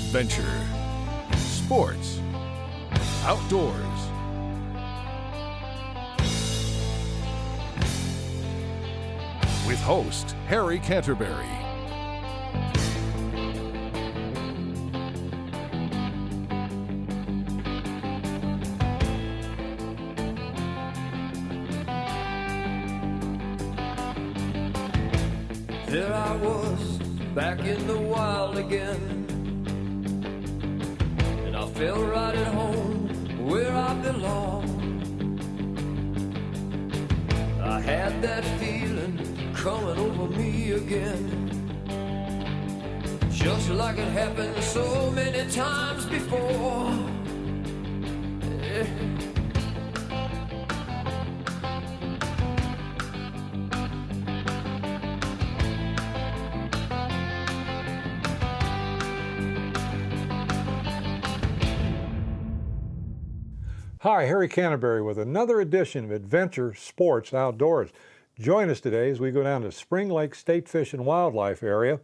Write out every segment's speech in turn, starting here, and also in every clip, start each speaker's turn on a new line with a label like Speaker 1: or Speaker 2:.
Speaker 1: adventure, sports, outdoors. With host Harry Canterbury.
Speaker 2: There I was, back in the wild again, and I felt right at home where I belong. I had that feeling coming over me again, just like it happened so many times before. Yeah.
Speaker 3: Hi, Harry Canterbury with another edition of Adventure Sports Outdoors. Join us today as we go down to Spring Lake State Fish and Wildlife Area,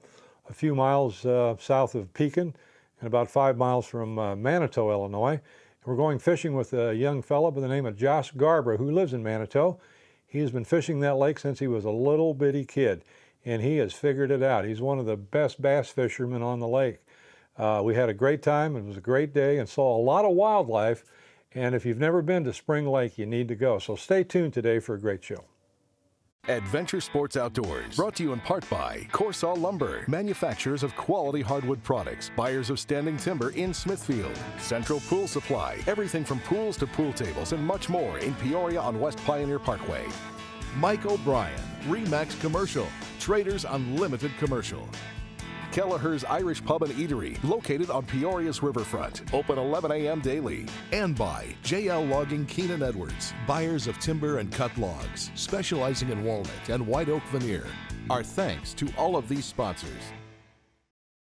Speaker 3: a few miles south of Pekin and about 5 miles from Manitou, Illinois. We're going fishing with a young fellow by the name of Josh Garber, who lives in Manitou. He has been fishing that lake since he was a little bitty kid, and he has figured it out. He's one of the best bass fishermen on the lake. We had a great time. It was a great day and saw a lot of wildlife. And if you've never been to Spring Lake, you need to go. So stay tuned today for a great show.
Speaker 1: Adventure Sports Outdoors, brought to you in part by Corsaw Lumber, manufacturers of quality hardwood products, buyers of standing timber in Smithfield, Central Pool Supply, everything from pools to pool tables and much more in Peoria on West Pioneer Parkway.
Speaker 4: Mike O'Brien, Remax Commercial, Traders Unlimited Commercial.
Speaker 1: Kelleher's Irish Pub and Eatery, located on Peoria's riverfront, open 11 a.m. daily.
Speaker 4: And by JL Logging Keenan Edwards, buyers of timber and cut logs, specializing in walnut and white oak veneer. Our thanks to all of these sponsors.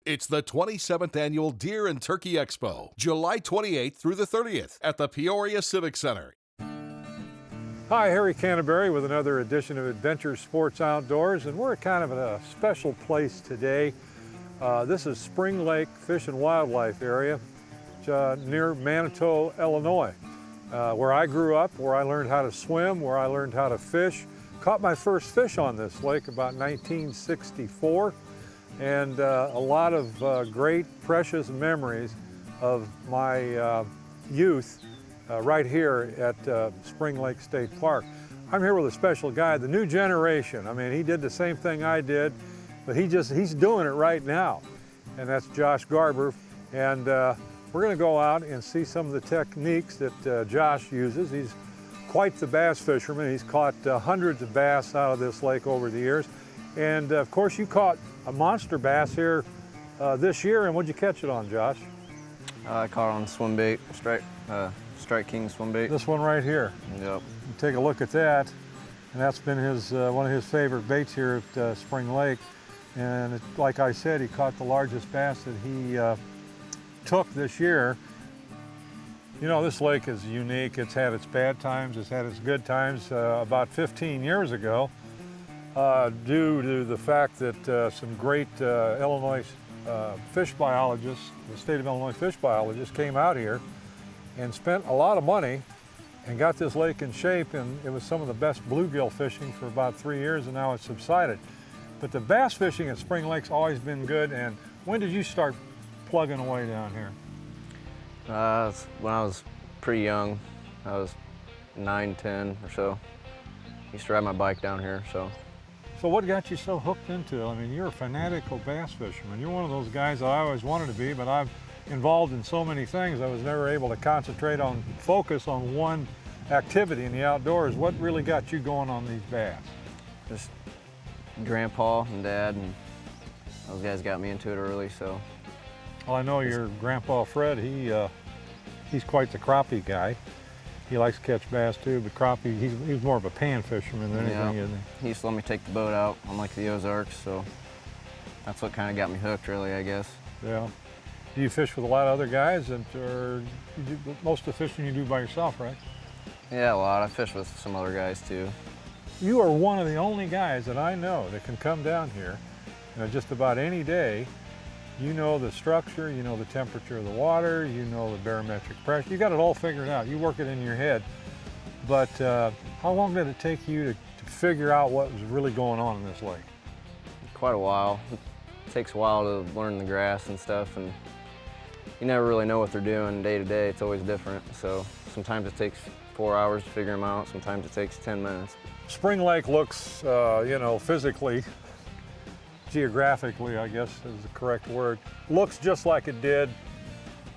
Speaker 4: It's the 27th Annual Deer and Turkey Expo, July 28th through the 30th at the Peoria Civic Center.
Speaker 3: Hi, Harry Canterbury with another edition of Adventure Sports Outdoors, and we're kind of in a special place today. This is Spring Lake Fish and Wildlife Area near Manitou, Illinois, where I grew up, where I learned how to swim, where I learned how to fish. Caught my first fish on this lake about 1964, and a lot of great, precious memories of my youth right here at Spring Lake State Park. I'm here with a special guy, the new generation. I mean, he did the same thing I did, but he's doing it right now, and that's Josh Garber. And we're going to go out and see some of the techniques that Josh uses. He's quite the bass fisherman. He's caught hundreds of bass out of this lake over the years. And of course, you caught a monster bass here this year. And what'd you catch it on, Josh?
Speaker 5: I caught it on swim bait, Strike King swim bait.
Speaker 3: This one right here.
Speaker 5: Yep.
Speaker 3: Take a look at that. And that's been his one of his favorite baits here at Spring Lake. And like I said, he caught the largest bass that he took this year. You know, this lake is unique. It's had its bad times, it's had its good times. About 15 years ago, due to the fact that some great Illinois fish biologists, the state of Illinois fish biologists, came out here and spent a lot of money and got this lake in shape, and it was some of the best bluegill fishing for about 3 years, and now it's subsided. But the bass fishing at Spring Lake's always been good. And when did you start plugging away down here?
Speaker 5: When I was pretty young. I was 9, 10 or so. Used to ride my bike down here, so.
Speaker 3: So what got you so hooked into it? I mean, you're a fanatical bass fisherman. You're one of those guys that I always wanted to be, but I'm involved in so many things, I was never able to focus on one activity in the outdoors. What really got you going on these bass?
Speaker 5: Just Grandpa and Dad, and those guys got me into it early, so.
Speaker 3: Well, I know your Grandpa Fred, he's quite the crappie guy. He likes to catch bass too, but crappie, he's more of a pan fisherman than anything, isn't he?
Speaker 5: He used to let me take the boat out on like the Ozarks, so that's what kind of got me hooked, really, I guess.
Speaker 3: Yeah. Do you fish with a lot of other guys, or most of the fishing you do by yourself, right?
Speaker 5: Yeah, a lot. I fish with some other guys too.
Speaker 3: You are one of the only guys that I know that can come down here just about any day, You know the structure, you know the temperature of the water, you know the barometric pressure. You got it all figured out. You work it in your head. But how long did it take you to figure out what was really going on in this lake?
Speaker 5: Quite a while. It takes a while to learn the grass and stuff, and you never really know what they're doing day to day. It's always different. So sometimes it takes 4 hours to figure them out. Sometimes it takes 10 minutes.
Speaker 3: Spring Lake looks, you know, physically, geographically, I guess is the correct word, looks just like it did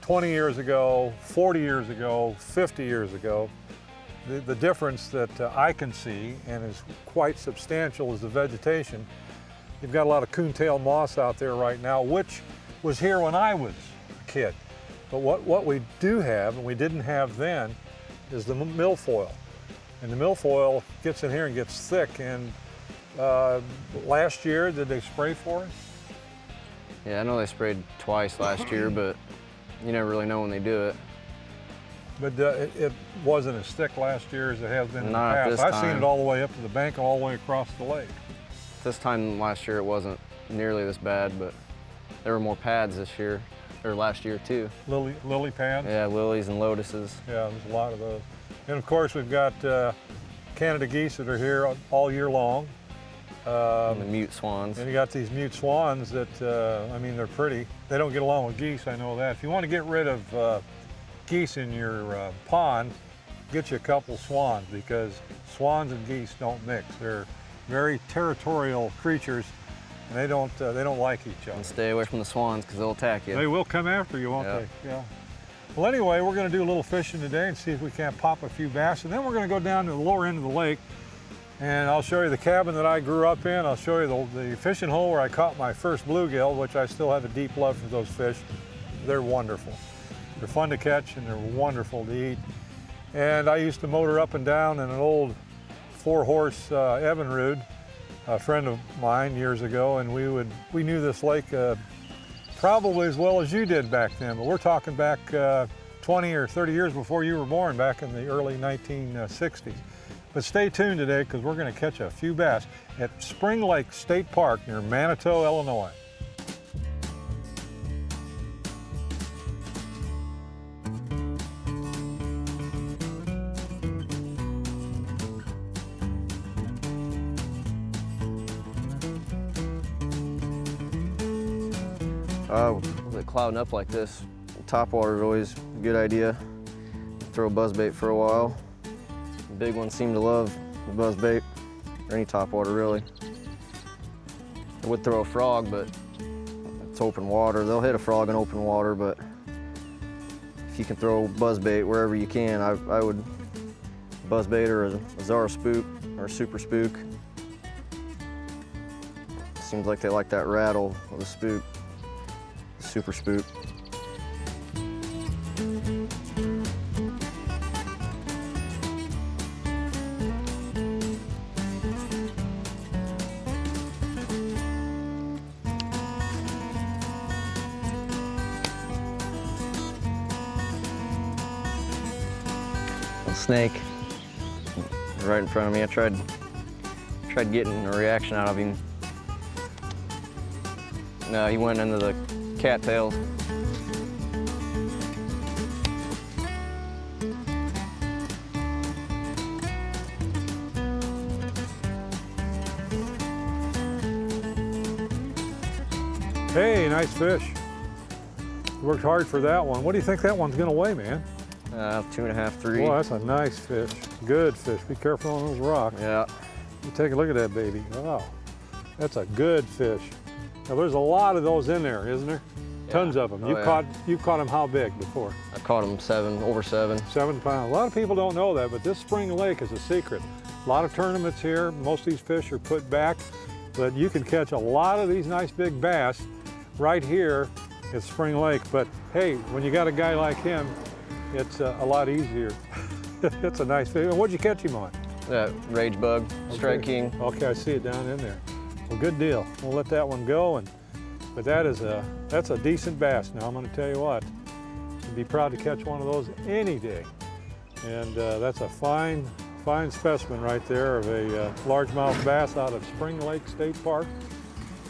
Speaker 3: 20 years ago, 40 years ago, 50 years ago. The difference that I can see, and is quite substantial, is the vegetation. You've got a lot of coontail moss out there right now, which was here when I was a kid. But what we do have, and we didn't have then, is the milfoil. And the milfoil gets in here and gets thick. And last year, did they spray for it?
Speaker 5: Yeah, I know they sprayed twice last year, but you never really know when they do it.
Speaker 3: But it wasn't as thick last year as it has been in the
Speaker 5: Not
Speaker 3: past.
Speaker 5: this
Speaker 3: I've seen
Speaker 5: time.
Speaker 3: it all the way up to the bank, all the way across the lake.
Speaker 5: This time last year it wasn't nearly this bad, but there were more pads this year, or last year too.
Speaker 3: Lily pads?
Speaker 5: Yeah, lilies and lotuses.
Speaker 3: Yeah, there's a lot of those. And of course, we've got Canada geese that are here all year long.
Speaker 5: And the mute swans.
Speaker 3: And you got these mute swans that, I mean, they're pretty. They don't get along with geese, I know that. If you want to get rid of geese in your pond, get you a couple swans, because swans and geese don't mix. They're very territorial creatures, and they don't like each other.
Speaker 5: And stay away from the swans because they'll attack you.
Speaker 3: They will come after you, won't
Speaker 5: Yeah.
Speaker 3: they? Yeah. Well, anyway, we're going to do a little fishing today and see if we can't pop a few bass, and then we're going to go down to the lower end of the lake, and I'll show you the cabin that I grew up in. I'll show you the fishing hole where I caught my first bluegill, which I still have a deep love for those fish. They're wonderful. They're fun to catch, and they're wonderful to eat. And I used to motor up and down in an old 4-horse Evinrude, a friend of mine years ago, and we knew this lake probably as well as you did back then, but we're talking back 20 or 30 years before you were born, back in the early 1960s. But stay tuned today, because we're going to catch a few bass at Spring Lake State Park near Manitou, Illinois.
Speaker 5: With it clouding up like this, top water is always a good idea. Throw a buzzbait for a while. The big ones seem to love the buzzbait, or any top water really. I would throw a frog, but it's open water. They'll hit a frog in open water, but if you can throw buzzbait wherever you can, I would buzzbait or a Zara spook or a super spook. Seems like they like that rattle of the spook. Super spook. A snake right in front of me. I tried getting a reaction out of him. No, he went into the cattails.
Speaker 3: Hey, nice fish. You worked hard for that one. What do you think that one's going to weigh, man?
Speaker 5: 2.5, 3.
Speaker 3: Boy, that's a nice fish. Good fish. Be careful on those rocks.
Speaker 5: Yeah.
Speaker 3: You take a look at that baby. Wow, that's a good fish. Now, there's a lot of those in there, isn't there?
Speaker 5: Yeah.
Speaker 3: Tons of them.
Speaker 5: Oh,
Speaker 3: You've caught them how big before?
Speaker 5: I caught them over 7.
Speaker 3: 7 pounds. A lot of people don't know that, but this Spring Lake is a secret. A lot of tournaments here. Most of these fish are put back, but you can catch a lot of these nice big bass right here at Spring Lake. But hey, when you got a guy like him, it's a lot easier. It's a nice fish. And what'd you catch him on?
Speaker 5: That rage bug, Strike King.
Speaker 3: Okay, I see it down in there. Well, good deal. We'll let that one go. But that's a decent bass. Now, I'm going to tell you what, I'd be proud to catch one of those any day. And that's a fine specimen right there of a largemouth bass out of Spring Lake State Park.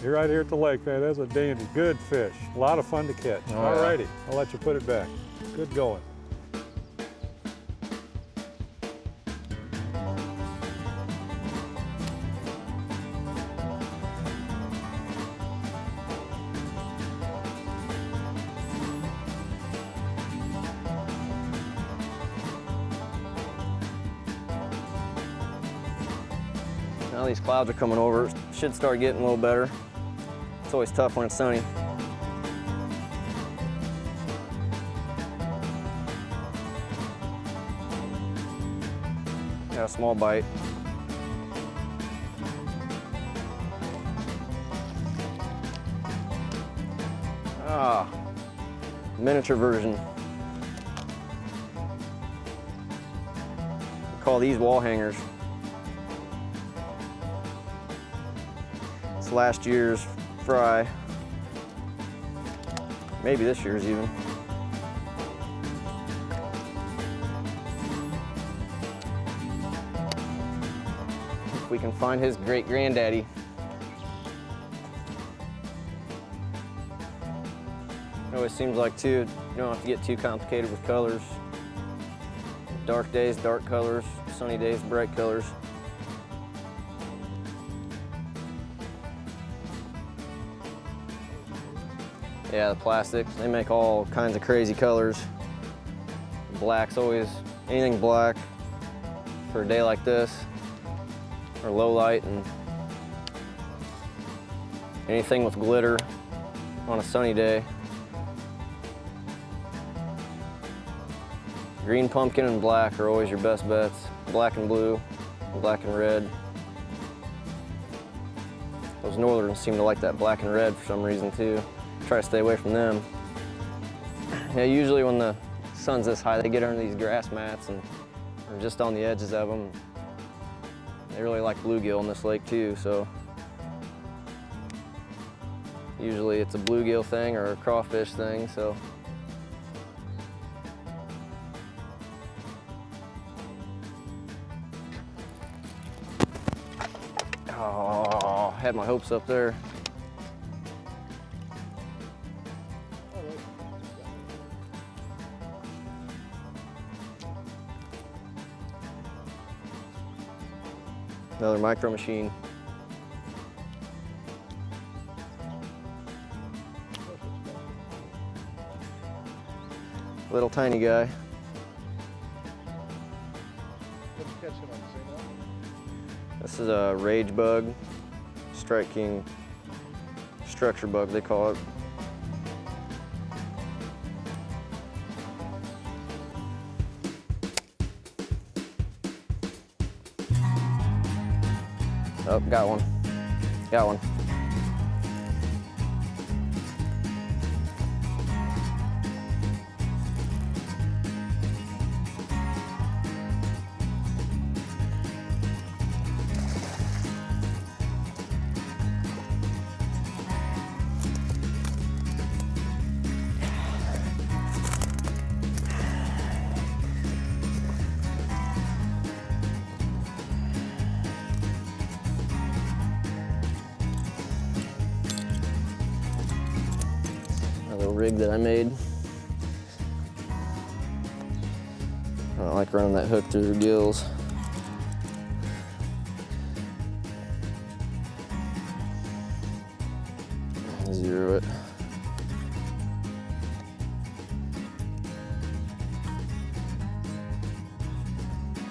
Speaker 3: You're right here at the lake, man. That's a dandy. Good fish. A lot of fun to catch.
Speaker 5: Oh,
Speaker 3: All
Speaker 5: yeah.
Speaker 3: righty, I'll let you put it back. Good going.
Speaker 5: Now these clouds are coming over. Should start getting a little better. It's always tough when it's sunny. Got a small bite. Ah, miniature version. We call these wall hangers. It's last year's fry. Maybe this year's even. If we can find his great granddaddy. It always seems like too, you don't have to get too complicated with colors. Dark days, dark colors. Sunny days, bright colors. Yeah, the plastics, they make all kinds of crazy colors. Black's always, anything black for a day like this, or low light, and anything with glitter on a sunny day. Green pumpkin and black are always your best bets. Black and blue, black and red. Those northerns seem to like that black and red for some reason too. Try to stay away from them. Yeah, usually when the sun's this high, they get under these grass mats and are just on the edges of them. They really like bluegill in this lake too, so usually it's a bluegill thing or a crawfish thing, so. Oh, had my hopes up there. Another micro machine. Little tiny guy. This is a rage bug, strike king, structure bug they call it. Oh, got one. Got one. A little rig that I made. I don't like running that hook through the gills. Zero it.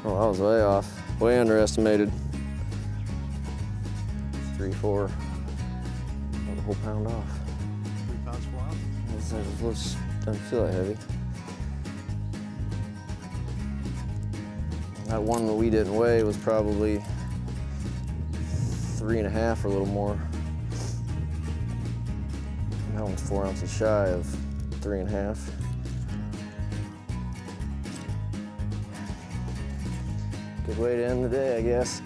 Speaker 5: Oh, I was way off. Way underestimated. 3, 4. Got a whole pound off.
Speaker 4: 3 pounds flat.
Speaker 5: Doesn't feel that heavy. That one that we didn't weigh was probably 3.5 or a little more. That one's 4 ounces shy of 3.5. Good way to end the day, I guess.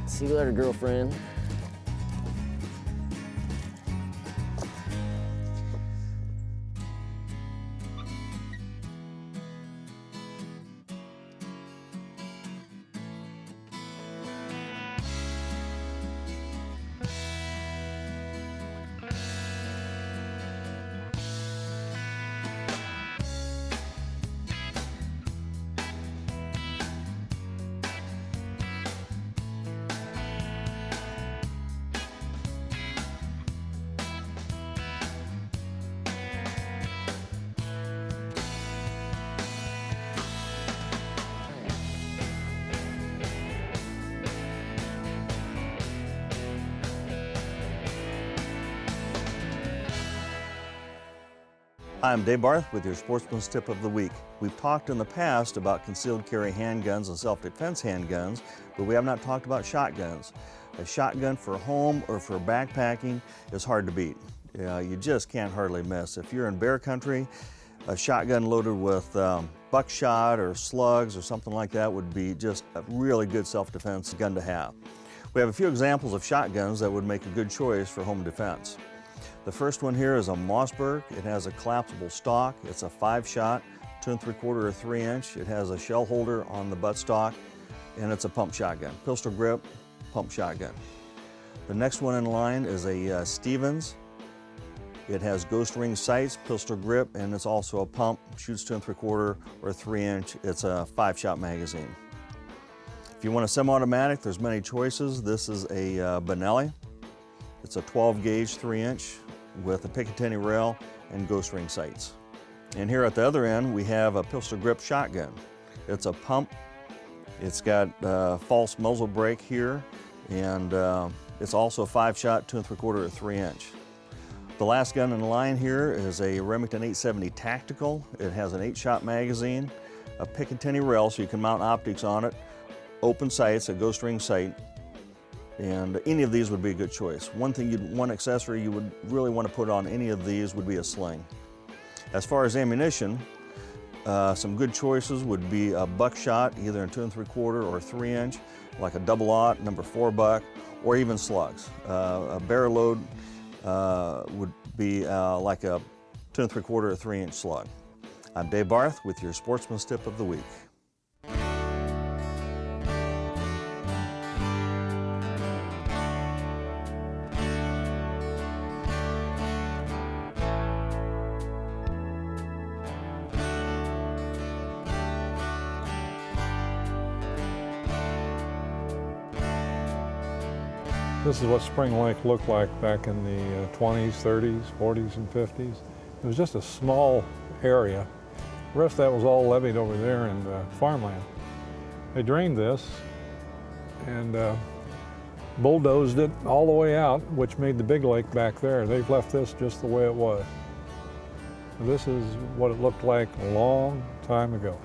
Speaker 5: See you later, girlfriend.
Speaker 6: I'm Dave Barth with your Sportsman's Tip of the Week. We've talked in the past about concealed carry handguns and self-defense handguns, but we have not talked about shotguns. A shotgun for home or for backpacking is hard to beat. You just can't hardly miss. If you're in bear country, a shotgun loaded with buckshot or slugs or something like that would be just a really good self-defense gun to have. We have a few examples of shotguns that would make a good choice for home defense. The first one here is a Mossberg. It has a collapsible stock. It's a 5-shot, 2 3/4 or 3 inch. It has a shell holder on the buttstock, and it's a pump shotgun. Pistol grip, pump shotgun. The next one in line is a Stevens. It has ghost ring sights, pistol grip, and it's also a pump. Shoots 2 3/4 or 3 inch. It's a 5-shot magazine. If you want a semi-automatic, there's many choices. This is a Benelli. It's a 12 gauge 3 inch with a Picatinny rail and ghost ring sights. And here at the other end, we have a pistol grip shotgun. It's a pump. It's got false muzzle brake here, and it's also a 5-shot, 2 3/4 or 3 inch. The last gun in the line here is a Remington 870 Tactical. It has an 8-shot magazine, a Picatinny rail so you can mount optics on it, open sights, a ghost ring sight, and any of these would be a good choice. One accessory you would really want to put on any of these would be a sling. As far as ammunition, some good choices would be a buckshot, either in 2 3/4 or 3 inch, like a double-aught, number 4 buck, or even slugs. A barrel load would be like a 2 3/4 or 3 inch slug. I'm Dave Barth with your Sportsman's Tip of the Week.
Speaker 3: This is what Spring Lake looked like back in the 20s, 30s, 40s, and 50s. It was just a small area. The rest of that was all levied over there in farmland. They drained this and bulldozed it all the way out, which made the big lake back there. They've left this just the way it was. This is what it looked like a long time ago.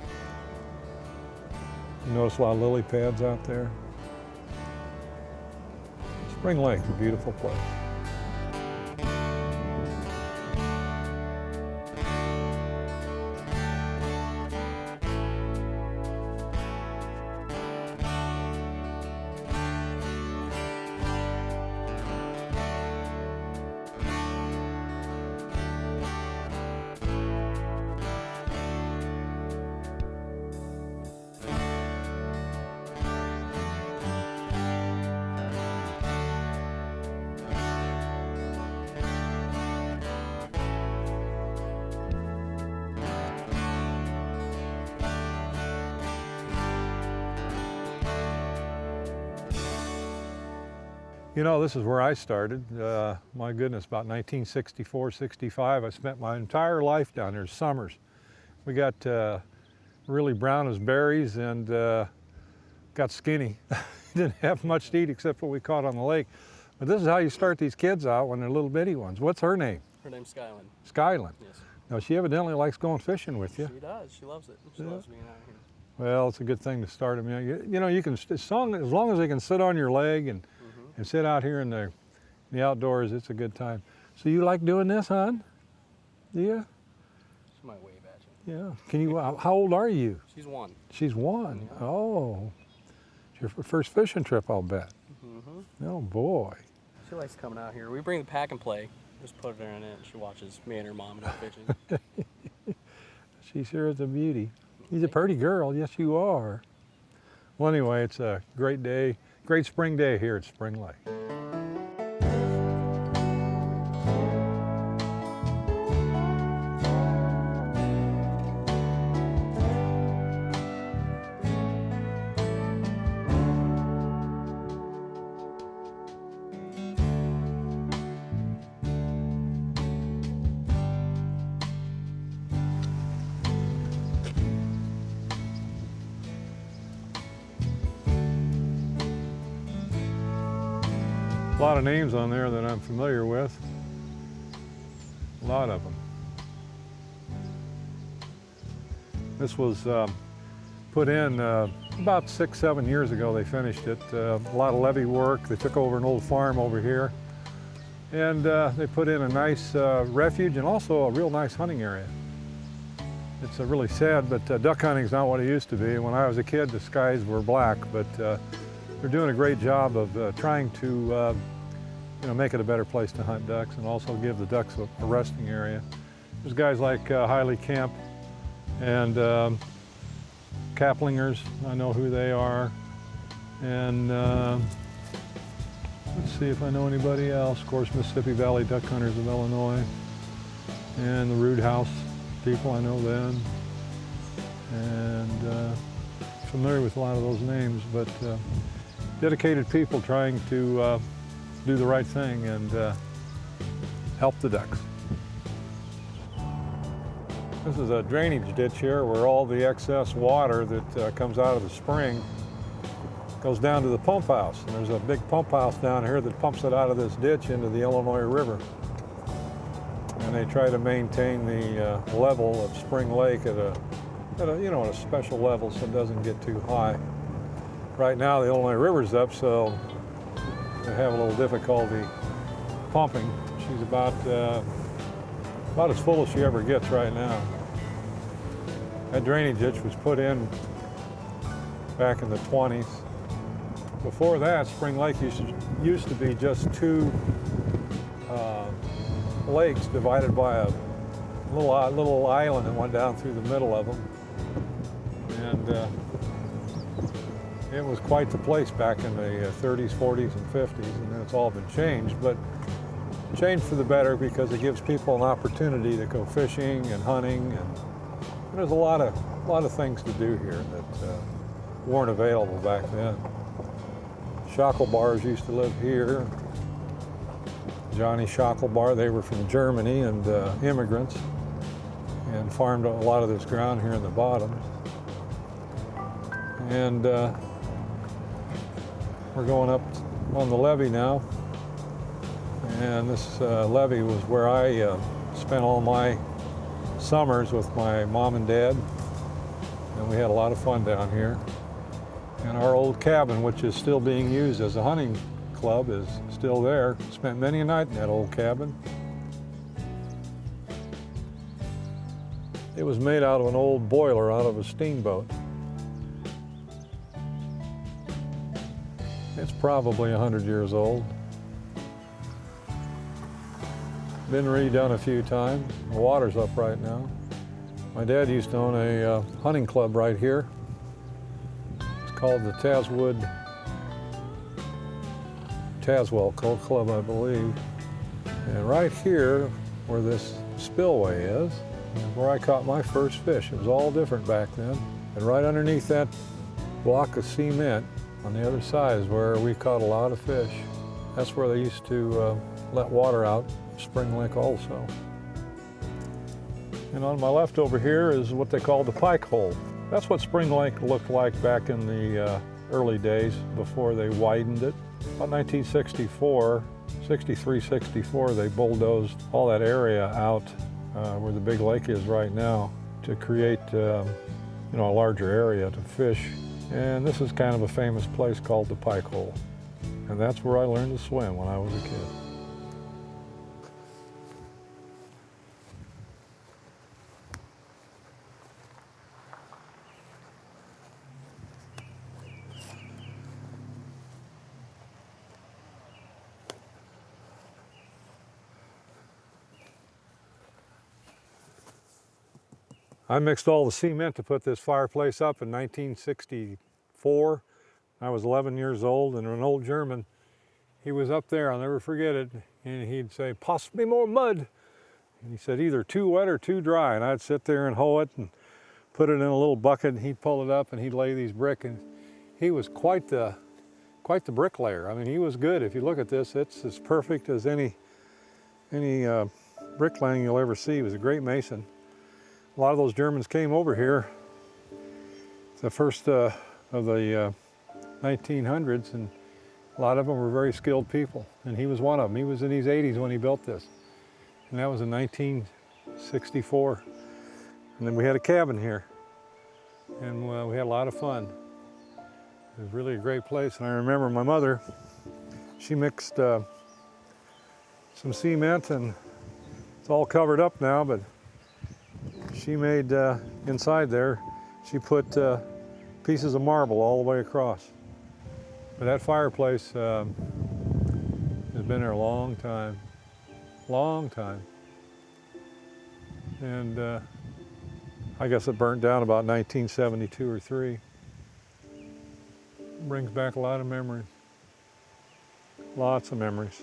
Speaker 3: You notice a lot of lily pads out there. Spring Lake, a beautiful place. You know, this is where I started. My goodness, about 1964, 65. I spent my entire life down there, summers. We got really brown as berries and got skinny. Didn't have much to eat except what we caught on the lake. But this is how you start these kids out when they're little bitty ones. What's her name?
Speaker 5: Her name's Skyland.
Speaker 3: Skyland.
Speaker 5: Yes.
Speaker 3: Now, she evidently likes going fishing with you.
Speaker 5: She does. She loves it. She loves being out here.
Speaker 3: Well, it's a good thing to start them. You know, you can, as long as they can sit on your leg and sit out here in the outdoors, it's a good time. So you like doing this, hon? Yeah?
Speaker 5: She might wave at you.
Speaker 3: Yeah. Can you, how old are you?
Speaker 5: She's 1.
Speaker 3: She's 1?
Speaker 5: Yeah.
Speaker 3: Oh. It's your first fishing trip, I'll bet. Oh, boy.
Speaker 5: She likes coming out here. We bring the pack and play. Just put her in it, and she watches me and her mom go fishing.
Speaker 3: She sure is a beauty. She's a pretty girl. Yes, you are. Well, anyway, it's a great day. Great spring day here at Spring Lake. A lot of names on there that I'm familiar with. A lot of them. This was put in about 6, 7 years ago. They finished it. A lot of levee work. They took over an old farm over here. And they put in a nice refuge and also a real nice hunting area. It's really sad, but duck hunting is not what it used to be. When I was a kid, the skies were black, but they're doing a great job of trying to make it a better place to hunt ducks and also give the ducks a resting area. There's guys like Hiley Kemp and Kaplingers. I know who they are. And let's see if I know anybody else. Of course, Mississippi Valley Duck Hunters of Illinois and the Root House people, I know them. And familiar with a lot of those names, but dedicated people trying to do the right thing and help the ducks. This is a drainage ditch here where all the excess water that comes out of the spring goes down to the pump house. And there's a big pump house down here that pumps it out of this ditch into the Illinois River. And they try to maintain the level of Spring Lake at a special level so it doesn't get too high. Right now the Illinois River's up, so they have a little difficulty pumping. She's about as full as she ever gets right now. That drainage ditch was put in back in the 20s. Before that, Spring Lake used to be just two lakes divided by a little island that went down through the middle of them. And it was quite the place back in the 30s, 40s, and 50s, and then it's all been changed. But changed for the better because it gives people an opportunity to go fishing and hunting, and there's a lot of things to do here that weren't available back then. Schackelbars used to live here. Johnny Schackelbar, they were from Germany and immigrants, and farmed a lot of this ground here in the bottoms. And we're going up on the levee now. And this levee was where I spent all my summers with my mom and dad. And we had a lot of fun down here. And our old cabin, which is still being used as a hunting club, is still there. Spent many a night in that old cabin. It was made out of an old boiler out of a steamboat. It's probably 100 years old. Been redone a few times. The water's up right now. My dad used to own a hunting club right here. It's called the Tazewell Club, I believe. And right here, where this spillway is where I caught my first fish. It was all different back then. And right underneath that block of cement on the other side is where we caught a lot of fish. That's where they used to let water out, Spring Lake also. And on my left over here is what they call the pike hole. That's what Spring Lake looked like back in the early days before they widened it. About 1964, 63, 64, they bulldozed all that area out where the big lake is right now to create a larger area to fish. And this is kind of a famous place called the Pike Hole. And that's where I learned to swim when I was a kid. I mixed all the cement to put this fireplace up in 1964. I was 11 years old, and an old German, he was up there, I'll never forget it, and he'd say, "Pass me more mud." And he said, "Either too wet or too dry." And I'd sit there and hoe it and put it in a little bucket, and he'd pull it up and he'd lay these bricks. And he was quite the bricklayer. I mean, he was good. If you look at this, it's as perfect as any bricklaying you'll ever see. He was a great mason. A lot of those Germans came over here the first of the 1900s, and a lot of them were very skilled people, and he was one of them. He was in his 80s when he built this, and that was in 1964. And then we had a cabin here. and we had a lot of fun. It was really a great place, and I remember my mother, she mixed some cement, and it's all covered up now, but she made inside there, she put pieces of marble all the way across. But that fireplace has been there a long time, and I guess it burnt down about 1972 or 3. Brings back a lot of memories, lots of memories.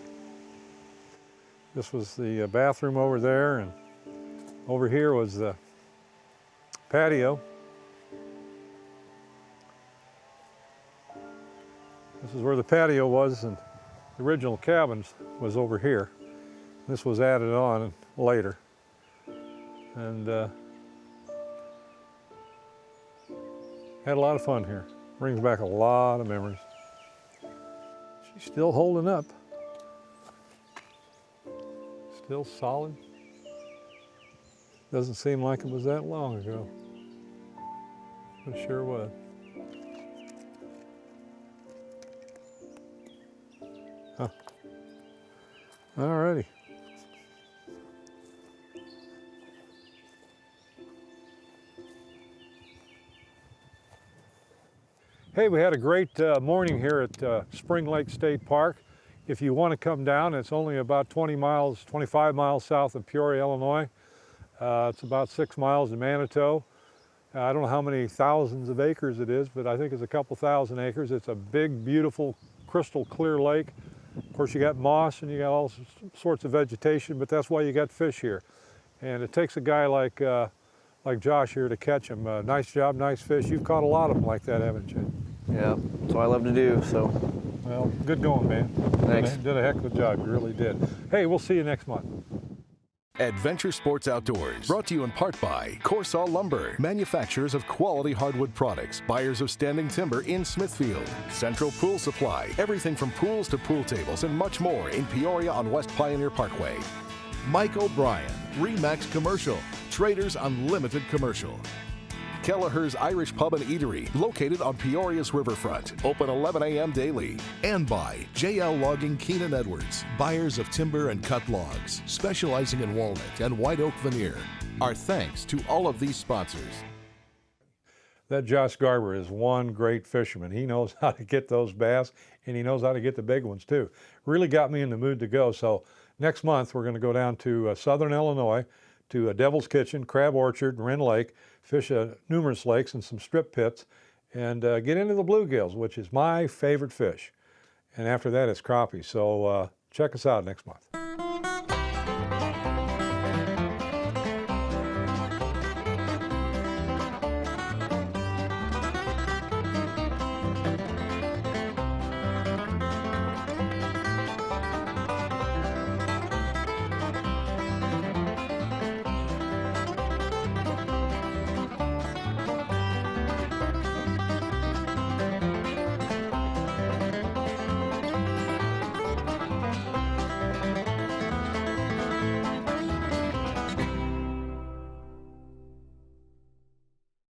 Speaker 3: This was the bathroom over there, and over here was the patio. This is where the patio was, and the original cabins was over here. This was added on later. And had a lot of fun here. Brings back a lot of memories. She's still holding up. Still solid. Doesn't seem like it was that long ago. But it sure was. Huh. All righty. Hey, we had a great morning here at Spring Lake State Park. If you want to come down, it's only about 25 miles south of Peoria, Illinois. It's about 6 miles to Manitou. I don't know how many thousands of acres it is, but I think it's a couple thousand acres. It's a big, beautiful, crystal clear lake. Of course, you got moss and you got all sorts of vegetation, but that's why you got fish here. And it takes a guy like Josh here to catch them. Nice job, nice fish. You've caught a lot of them like that, haven't you?
Speaker 5: Yeah, that's what I love to do, so.
Speaker 3: Well, good going, man.
Speaker 5: Thanks.
Speaker 3: Did a heck of a job, you really did. Hey, we'll see you next month.
Speaker 1: Adventure Sports Outdoors, brought to you in part by Corsaw Lumber, manufacturers of quality hardwood products, buyers of standing timber in Smithfield, Central Pool Supply, everything from pools to pool tables and much more in Peoria on West Pioneer Parkway.
Speaker 4: Mike O'Brien, Remax Commercial, Traders Unlimited Commercial.
Speaker 1: Kelleher's Irish Pub and Eatery, located on Peoria's riverfront, open 11 a.m. daily.
Speaker 4: And by JL Logging Keenan Edwards, buyers of timber and cut logs, specializing in walnut and white oak veneer. Our thanks to all of these sponsors.
Speaker 3: That Josh Garber is one great fisherman. He knows how to get those bass, and he knows how to get the big ones too. Really got me in the mood to go. So next month we're going to go down to southern Illinois, to Devil's Kitchen, Crab Orchard, Wren Lake, fish numerous lakes and some strip pits, and get into the bluegills, which is my favorite fish. And after that, it's crappie. So check us out next month.